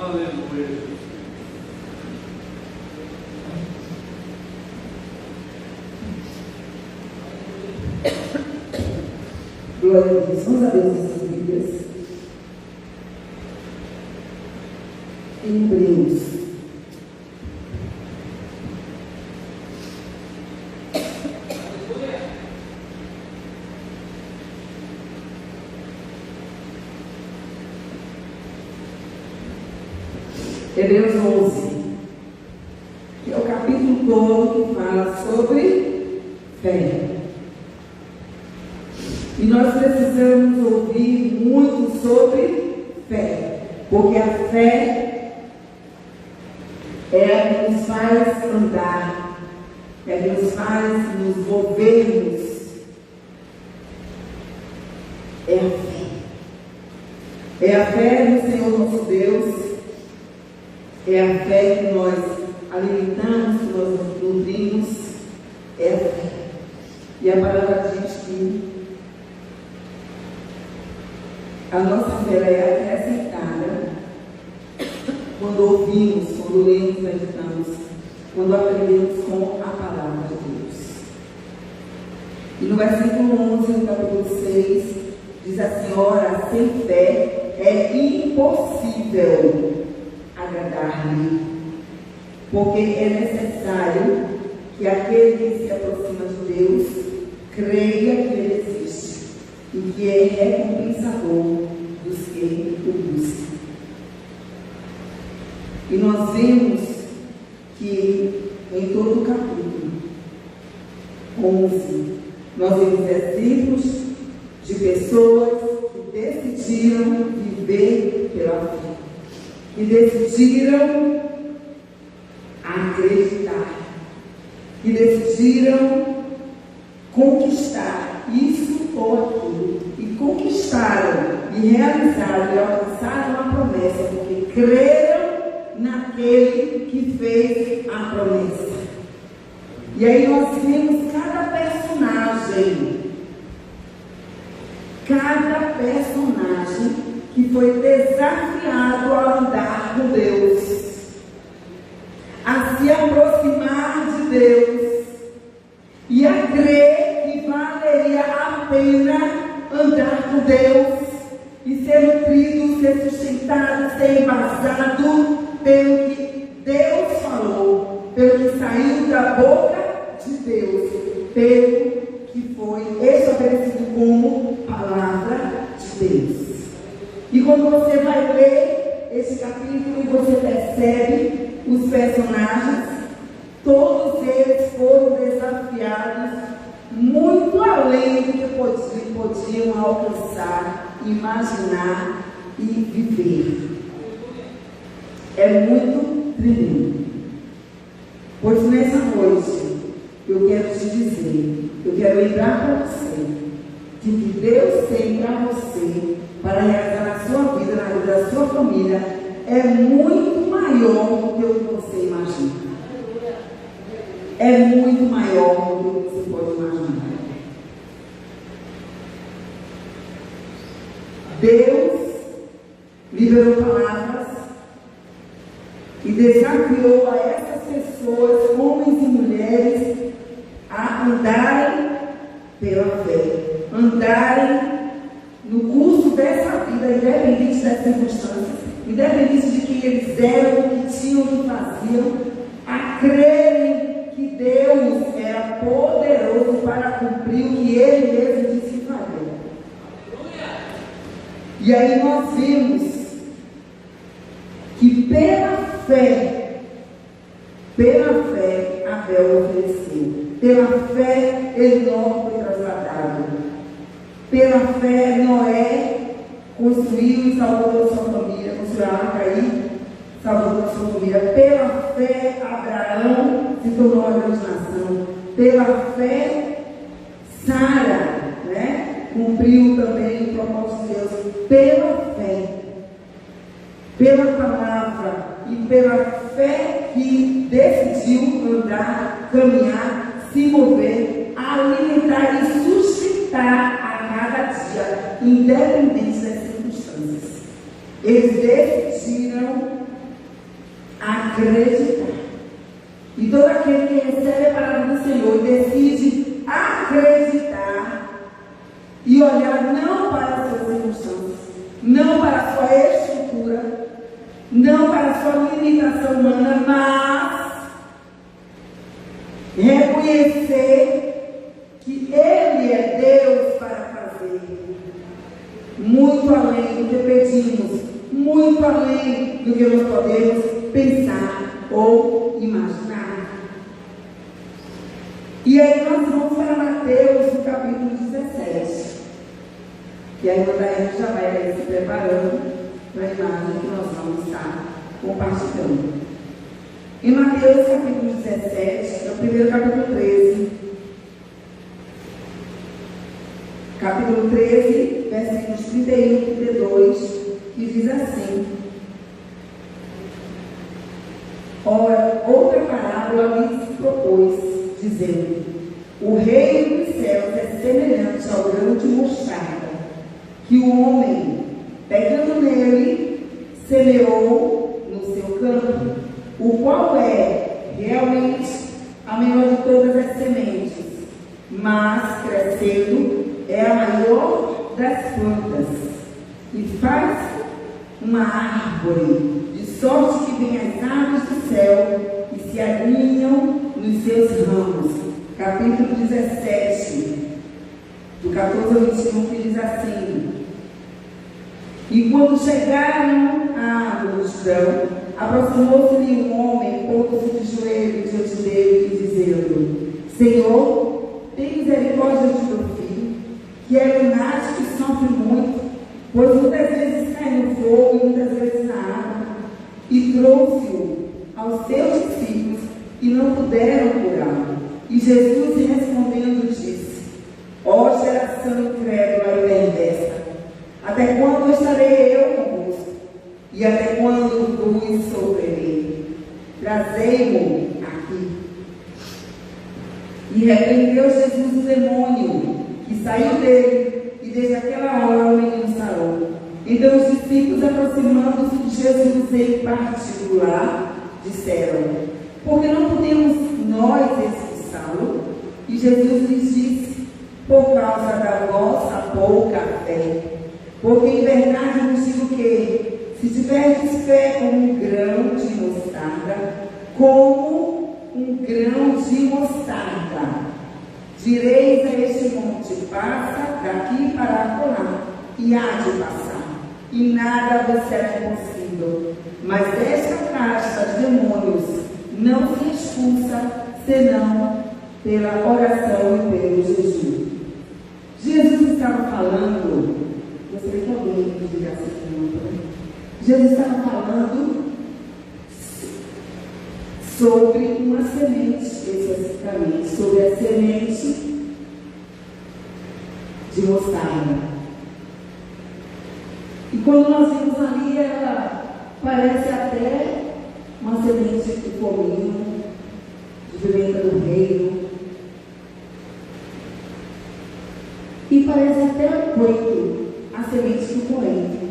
Aleluia. Glória a Deus. Vamos abrir nossas Bíblias. Em Hebreus. Hebreus 11, que é o capítulo todo que fala sobre fé. E nós precisamos ouvir muito sobre fé, porque a fé é a que nos faz andar, é a que nos faz nos movermos. É a fé. É a fé no Senhor nosso Deus. É a fé que nós alimentamos, que nós nos nutrimos. É a fé. E a palavra diz que a nossa fé é acrescentada quando ouvimos, quando lemos, meditamos, quando aprendemos com a palavra de Deus. E no versículo 11, no capítulo 6, diz assim: ora, sem fé é impossível agradar-lhe, porque é necessário que aquele que se aproxima de Deus creia que ele existe e que é recompensador dos que o buscam. E nós vemos que em todo o capítulo 11 nós vemos exemplos de pessoas que decidiram viver pela fé, que decidiram acreditar, que decidiram conquistar isso ou aquilo, e conquistaram, e realizaram, e alcançaram a promessa, porque creram naquele que fez a promessa. E aí nós vemos cada personagem que foi desafiado a andar com Deus, a se aproximar de Deus e a crer que valeria a pena andar com Deus e ser nutrido, ser sustentado, ser embasado pelo que Deus falou, pelo que saiu da boca de Deus, pelo que foi estabelecido como palavra de Deus. E quando você vai ler esse capítulo e você percebe os personagens, todos eles foram desafiados muito além do que podiam alcançar, imaginar e viver. É muito tremendo. Pois nessa noite eu quero te dizer, eu quero lembrar para você de que Deus tem para você, para realizar na sua vida, na vida da sua família, é muito maior do que o que você imagina. É muito maior do que você pode imaginar. Deus liberou palavras e desafiou a essas pessoas, homens e mulheres, a andarem pela fé, andarem no curso dessa vida, independente das circunstâncias, independente de quem eles eram, o que tinham, o que faziam, a crerem que Deus era poderoso para cumprir o que Ele mesmo disse fazer. E aí nós vimos que pela fé, Abel ofereceu. Pela fé, Enó foi trasladado. Pela fé, Noé construiu e salvou a sua família, construiu a arca e salvou a sua família. Pela fé, Abraão se tornou uma grande nação. Pela fé, Sara, cumpriu também o propósito de Deus. Pela fé, pela palavra e pela fé que decidiu andar, caminhar, se mover, alimentar e sustentar a cada dia, independente das circunstâncias. Eles decidiram acreditar. E todo aquele que recebe a palavra do Senhor e decide acreditar e olhar não para as suas circunstâncias, não para a sua estrutura, não para a sua limitação humana, mas reconhecer que Ele é Deus para fazer muito além do que pedimos, muito além do que nós podemos pensar ou imaginar. E aí nós vamos para Mateus, no capítulo 17. E aí o Daí já vai aí se preparando para a imagem que nós vamos estar compartilhando. Em Mateus capítulo 17, é o primeiro capítulo 13. Capítulo 13, versículos 31 e 32, que diz assim: Ora, outra parábola lhes propôs, dizendo: O reino dos céus é semelhante ao grão de mostarda, que o homem, pegando nele, semeou no seu campo, o qual é realmente a menor de todas as sementes, mas crescendo é a maior das plantas, e faz uma árvore, de sorte que vem as aves do céu e se alinham nos seus ramos. Capítulo 17, do 14 ao 21, que diz assim: E quando chegaram à multidão, aproximou-se-lhe um homem, pondo-se de joelhos diante dele e dizendo: Senhor, tem misericórdia de meu filho, que é lunático e sofre muito, pois muitas vezes cai no fogo e muitas vezes na água. E trouxe-o aos seus discípulos e não puderam curá-lo. E Jesus, respondendo, disse: Ó geração incrédula e perversa, até quando estarei eu convosco? E até quando vos sofrerei? Trazei-mo aqui. E repreendeu Jesus o demônio, que saiu dele, e desde aquela hora o menino sarou. Então os discípulos, aproximando-se de Jesus em particular, disseram: Por que não podemos nós expulsá-lo? E Jesus lhes disse: Por causa da vossa pouca fé. Porque em verdade vos digo que, se tiverdes fé como um grão de mostarda, direis a este monte: passa daqui para acolá, e há de passar, e nada vos será impossível. Mas esta casta de demônios não se expulsa, senão pela oração e pelo jejum. Jesus estava falando, gostaria que alguém me digasse aqui. Jesus estava falando sobre uma semente, especificamente, sobre a semente de mostarda. E quando nós vemos ali, ela parece até uma semente de cominho, de pimenta do reino. E parece até um coentro, a semente do coentro.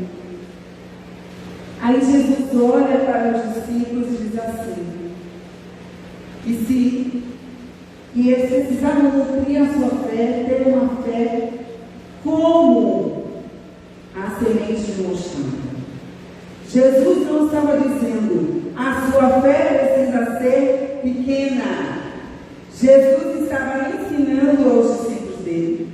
Aí Jesus olha para os discípulos e diz assim: que eles precisavam nutrir a sua fé, ter uma fé como a semente de mostarda. Jesus não estava dizendo: a sua fé precisa ser pequena. Jesus estava ensinando aos discípulos dele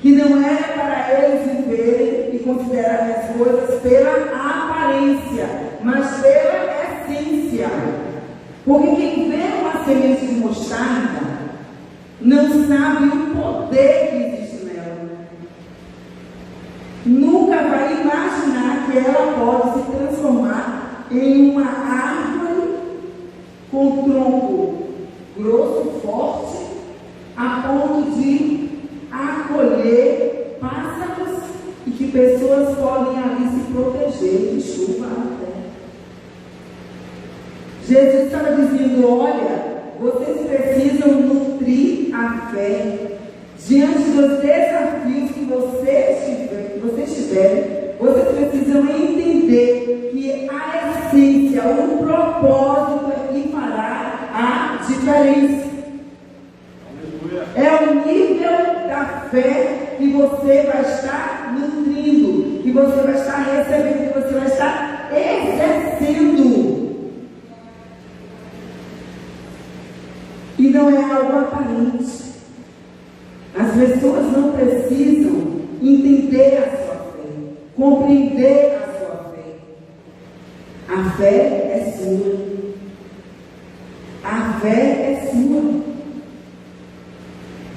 que não era para eles viverem e considerarem as coisas pela aparência, mas pela essência. Porque quem vê uma semente de mostarda não sabe o poder que existe nela. Nunca vai imaginar que ela pode se transformar em uma árvore com tronco grosso, forte, a ponto de acolher pássaros e que pessoas podem ali se proteger de chuva até. Jesus estava dizendo: olha, vocês precisam nutrir a fé diante dos desafios que vocês tiverem. Vocês precisam entender que a essência, o propósito carência. É o nível da fé que você vai estar nutrindo, que você vai estar recebendo, que você vai estar exercendo. E não é algo aparente. As pessoas não precisam entender a sua fé, compreender a sua fé. A fé é sua. A fé é sua.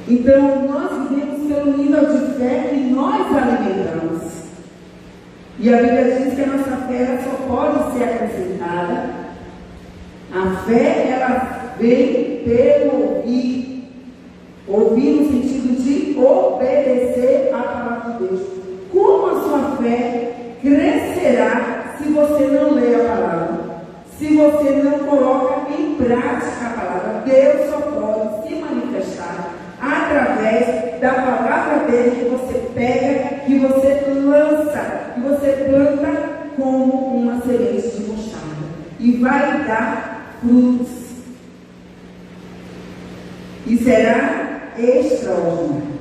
Então, nós vivemos pelo nível de fé que nós alimentamos. E a Bíblia diz que a nossa fé só pode ser acrescentada. A fé, ela vem pelo ouvir. Ouvir no sentido de obedecer à palavra de Deus. Como a sua fé crescerá se você não lê a palavra? Se você não coloca em prática a palavra? Deus só pode se manifestar através da palavra dele que você pega, que você lança, que você planta como uma semente de mostarda. E vai dar frutos. E será extraordinário.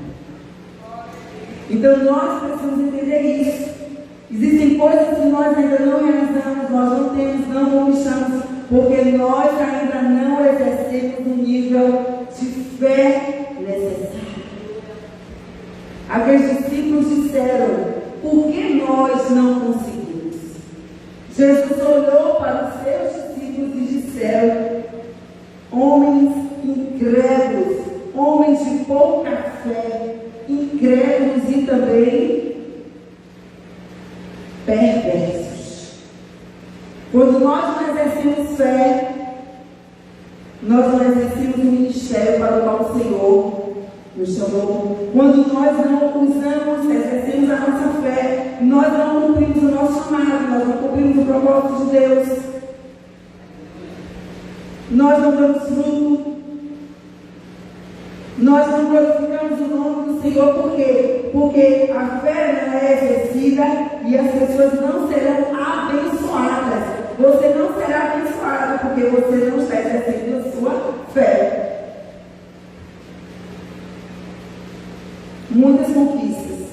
Então nós precisamos entender isso. Existem coisas que nós ainda não realizamos, nós não temos, não conquistamos, porque nós ainda não exercemos o nível de fé necessário. Aqueles discípulos disseram: por que nós não conseguimos? Jesus olhou para os seus discípulos e disseram: homens incrédulos, homens de pouca fé, incrédulos e também perversos. Quando nós não exercemos fé, nós não exercemos o ministério para o qual o Senhor nos chamou. Quando nós não usamos, exercemos a nossa fé, nós não cumprimos o nosso chamado, nós não cumprimos o propósito de Deus, nós não damos fruto. Nós não glorificamos o nome do Senhor, por quê? Porque a fé não é exercida e as pessoas não serão abençoadas. Você não será abençoado porque você não está exercendo a sua fé. Muitas conquistas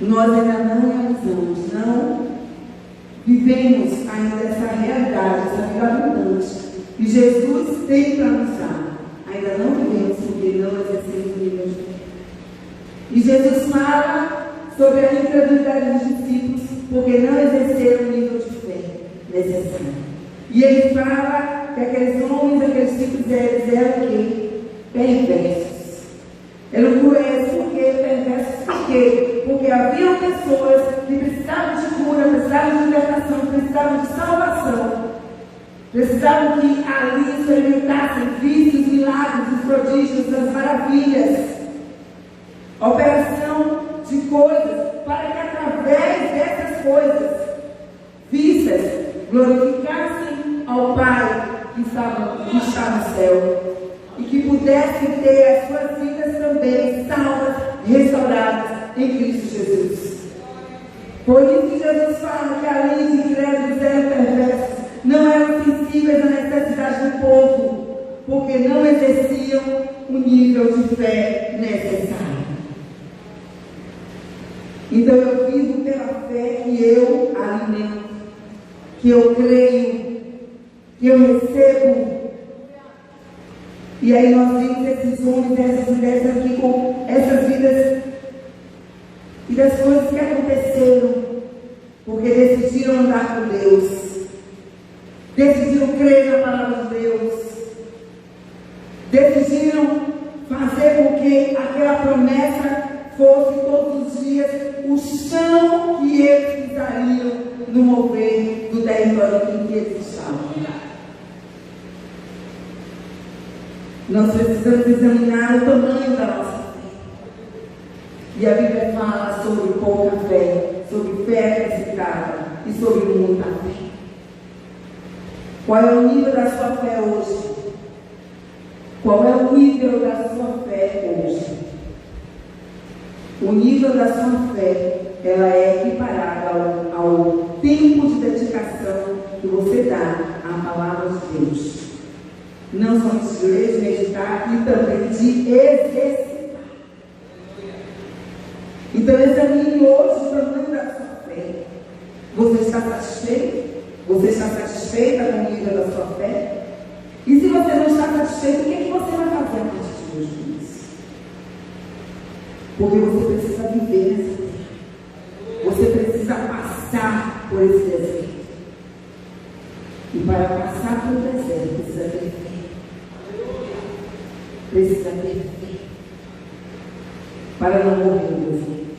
nós ainda não realizamos, não vivemos ainda essa realidade, essa vida abundante que Jesus tem para nos dar. Ainda não vivemos porque não exercemos o nível de fé. E Jesus fala sobre a incredulidade dos discípulos porque não exerceram o nível de fé necessário. E ele fala que aqueles homens, aqueles discípulos, eles eram o quê? Perversos. Eram cruéis. Por quê? Perversos. Por quê? Porque haviam pessoas que precisavam de cura, precisavam de libertação, precisavam de salvação. Precisavam que ali experimentassem vícios, milagres, os prodígios, as maravilhas, operação de coisas, para que através dessas coisas vistas glorificassem ao Pai que está no céu e que pudessem ter as suas vidas também salvas, restauradas em Cristo Jesus. Por isso que Jesus fala que além de incrédulos eram perversos, não eram sensíveis à necessidade do povo, porque não exerciam o nível de fé necessário. Então eu vivo pela fé que eu alimento, que eu creio, que eu recebo. E aí nós vimos esses homens, essas mulheres aqui com essas vidas e das coisas que aconteceram, porque decidiram andar com Deus. Decidiram crer na palavra de Deus. Decidiram fazer com que aquela promessa fosse todos os dias o chão que eles pisariam no mover do território em que eles estavam. Nós precisamos examinar o tamanho da nossa fé. E a Bíblia fala sobre pouca fé, sobre fé acrescentada e sobre muita fé. Qual é o nível da sua fé hoje? Qual é o nível da sua fé hoje? O nível da sua fé, ela é equiparada ao tempo de dedicação que você dá à palavra de Deus. Não somente de ler, de meditar e também de exercitar. Então examine hoje o tamanho da sua fé. Você está satisfeito? Você está satisfeita com o nível da sua fé? E se você não está satisfeito, o que você vai fazer a partir de hoje com isso? Porque você precisa viver nessa terra. Você precisa passar por esse deserto. E para passar pelo deserto, precisa ter fé. Precisa ter fé. Para não morrer no deserto.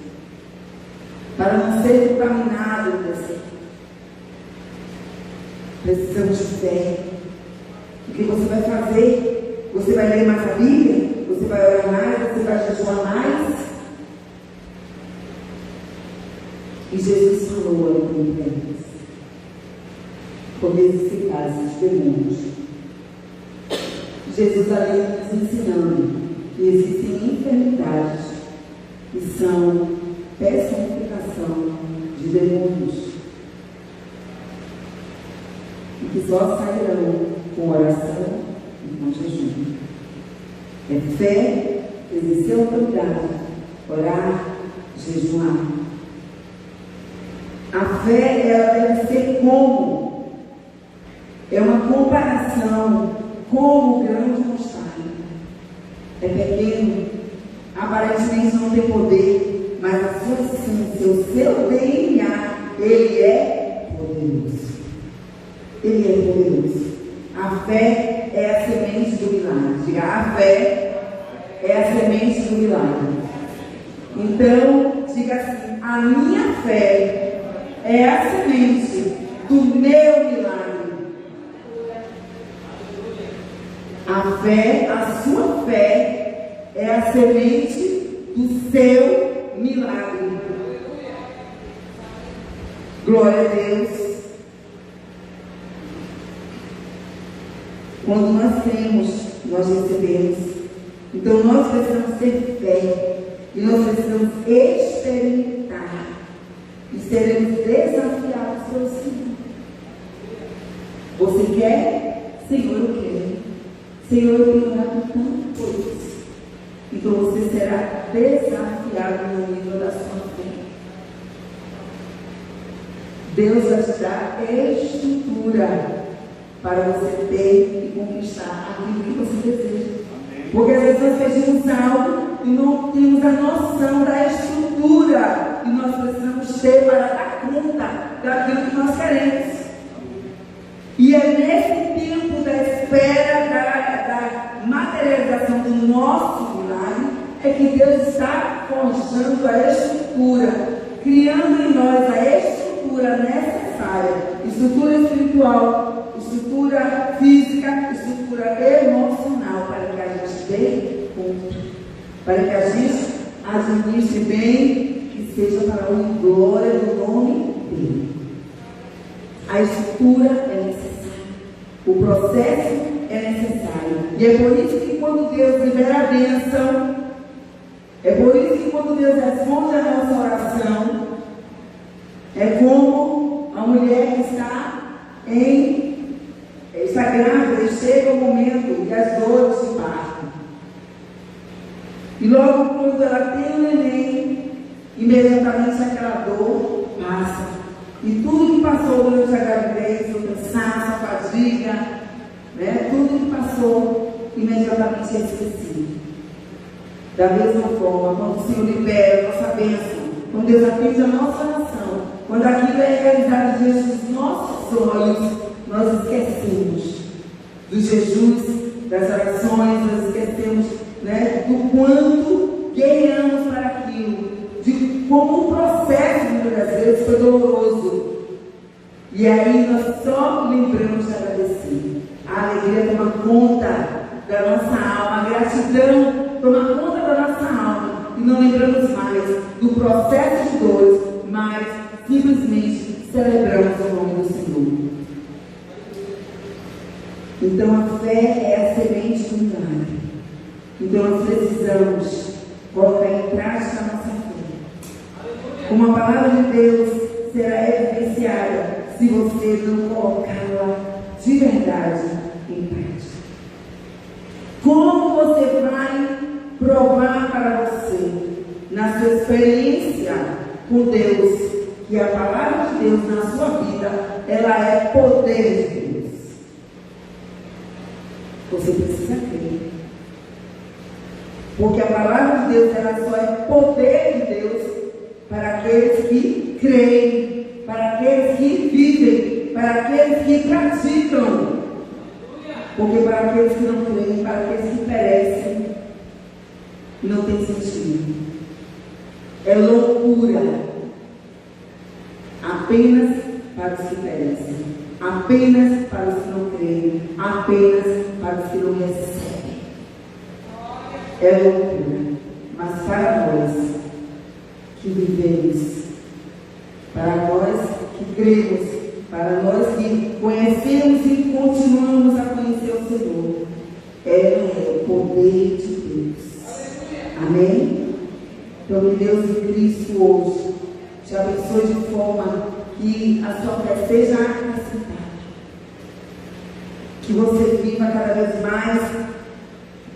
Para não ser contaminado no deserto. Precisamos de fé. O que você vai fazer? Você vai ler mais a Bíblia? Você vai orar mais? Você vai jejuar mais? E Jesus falou ali para eles. Começa esse caso de demônios. Jesus ali nos ensinando que existem enfermidades que são personificação de demônios e que só sairão com oração e com jejum. É fé, exercer autoridade, orar, jejuar. A fé, ela deve ser como? É uma comparação como o grão de mostarda. É pequeno, aparentemente não tem poder, mas a sua essência, o seu DNA, ele é poderoso. Ele é poderoso. A fé é a semente do milagre. Diga, a fé é a semente do milagre. Então, diga assim, a minha fé é a semente do meu milagre. A fé, a sua fé é a semente do seu milagre. Glória a Deus. Quando nós temos, nós recebemos. Então nós precisamos ter fé. E nós precisamos experimentar. E seremos desafiados pelo Senhor. Você quer? Senhor, eu quero. Senhor, eu tenho orado tanto por isso. Então você será desafiado no nível da sua fé. Deus vai te dar estrutura para você ter e conquistar aquilo que você deseja. Porque às vezes nós pedimos algo e não temos a noção da estrutura que nós precisamos ter para dar conta daquilo que nós queremos. E é nesse tempo da espera, da materialização do nosso milagre, é que Deus está forjando a estrutura, criando em nós a estrutura necessária, estrutura espiritual, estrutura física, estrutura emocional, para que a gente dê conta, para que a gente administre bem, que seja para a glória do nome dele. A estrutura é necessária, o processo é necessário, e é por isso que quando Deus libera a bênção, é por isso que quando Deus responde a nossa oração, é como a mulher que está grávida e chega o momento das dores de parto. E logo quando ela tem o neném, imediatamente aquela dor passa. E tudo que passou durante a gravidez, o cansaço, a fadiga, né, tudo que passou, imediatamente é esquecido. Da mesma forma, quando o Senhor libera a nossa bênção, quando Deus atende a nossa oração, quando aquilo é realizado diante dos nossos olhos, nós esquecemos dos jejuns, das orações, nós esquecemos, né, do quanto guerreamos para aquilo, de como o processo, muitas vezes, foi doloroso. E aí nós só lembramos de agradecer. A alegria toma conta da nossa alma, a gratidão toma conta da nossa alma. E não lembramos mais do processo de dores, mas simplesmente celebramos o nome do Senhor. Então a fé é a semente do milagre. Então nós precisamos colocar em prática a nossa fé. Como a palavra de Deus será evidenciada se você não colocá-la de verdade em prática. Como você vai provar para você, na sua experiência com Deus, que a palavra de Deus na sua vida, ela é poder de Deus? Você precisa crer. Porque a palavra de Deus, ela só é poder de Deus para aqueles que creem, para aqueles que vivem, para aqueles que praticam. Porque para aqueles que não creem, para aqueles que perecem, não tem sentido. É loucura. Apenas para os que perecem, apenas para os que não creem, apenas para os que não recebem. É loucura. Mas para nós que vivemos, para nós que cremos, para nós que conhecemos e continuamos a conhecer o Senhor, é o poder de Deus. Amém? Então, que Deus em Cristo hoje te abençoe de forma que a sua fé seja acrescentada. Que você viva cada vez mais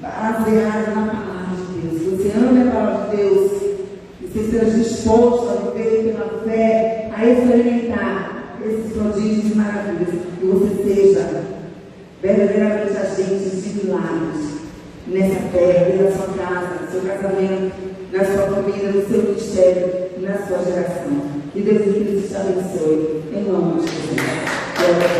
baseado na palavra de Deus. Que você ame a palavra de Deus. Que você esteja disposto a viver pela fé, a experimentar esses prodígios e maravilhas. Que você seja verdadeiramente agente de milagres nessa terra, na sua casa, no seu casamento, na sua família, no seu ministério, na sua geração. Que Deus te abençoe. Em nome de Jesus.